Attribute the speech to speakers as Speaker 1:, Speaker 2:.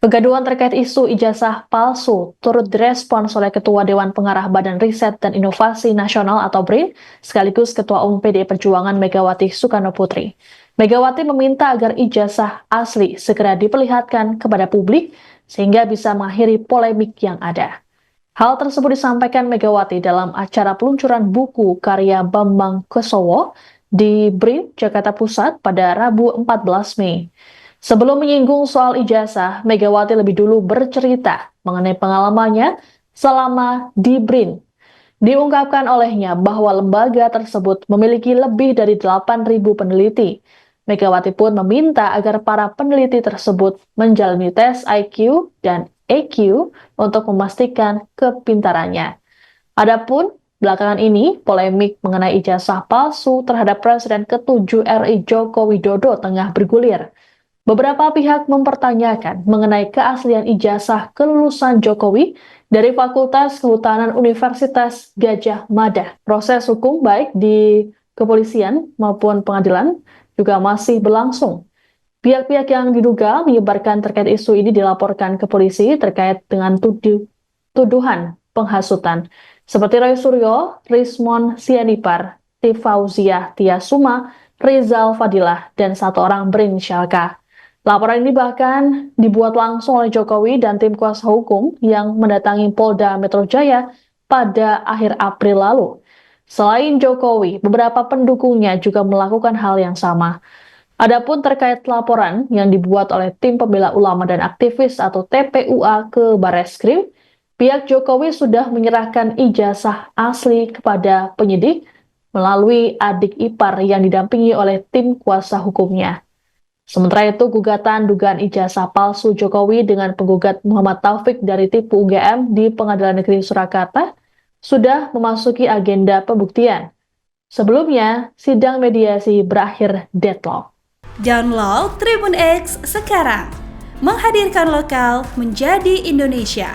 Speaker 1: Kegaduhan terkait isu ijazah palsu turut direspons oleh Ketua Dewan Pengarah Badan Riset dan Inovasi Nasional atau BRIN, sekaligus Ketua Umum PDI Perjuangan Megawati Soekarno Putri. Megawati meminta agar ijazah asli segera diperlihatkan kepada publik sehingga bisa mengakhiri polemik yang ada. Hal tersebut disampaikan Megawati dalam acara peluncuran buku karya Bambang Kesowo di BRIN, Jakarta Pusat pada Rabu 14 Mei. Sebelum menyinggung soal ijazah, Megawati lebih dulu bercerita mengenai pengalamannya selama di BRIN. Diungkapkan olehnya bahwa lembaga tersebut memiliki lebih dari 8.000 peneliti. Megawati pun meminta agar para peneliti tersebut menjalani tes IQ dan EQ untuk memastikan kepintarannya. Adapun belakangan ini, polemik mengenai ijazah palsu terhadap Presiden ke-7 RI Joko Widodo tengah bergulir. Beberapa pihak mempertanyakan mengenai keaslian ijazah kelulusan Jokowi dari Fakultas Kehutanan Universitas Gadjah Mada. Proses hukum baik di kepolisian maupun pengadilan juga masih berlangsung. Pihak-pihak yang diduga menyebarkan terkait isu ini dilaporkan ke polisi terkait dengan tuduhan penghasutan. Seperti Roy Suryo, Rismon Sianipar, Tifauziah Tiasuma, Rizal Fadilah, dan satu orang berinisial K. Laporan ini bahkan dibuat langsung oleh Jokowi dan tim kuasa hukum yang mendatangi Polda Metro Jaya pada akhir April lalu. Selain Jokowi, beberapa pendukungnya juga melakukan hal yang sama. Adapun terkait laporan yang dibuat oleh tim pembela ulama dan aktivis atau TPUA ke Barreskrim, pihak Jokowi sudah menyerahkan ijazah asli kepada penyidik melalui adik ipar yang didampingi oleh tim kuasa hukumnya. Sementara itu, gugatan dugaan ijazah palsu Jokowi dengan penggugat Muhammad Taufik dari TIPU UGM di Pengadilan Negeri Surakarta sudah memasuki agenda pembuktian. Sebelumnya, sidang mediasi berakhir deadlock.
Speaker 2: Download Tribun X sekarang, menghadirkan lokal menjadi Indonesia.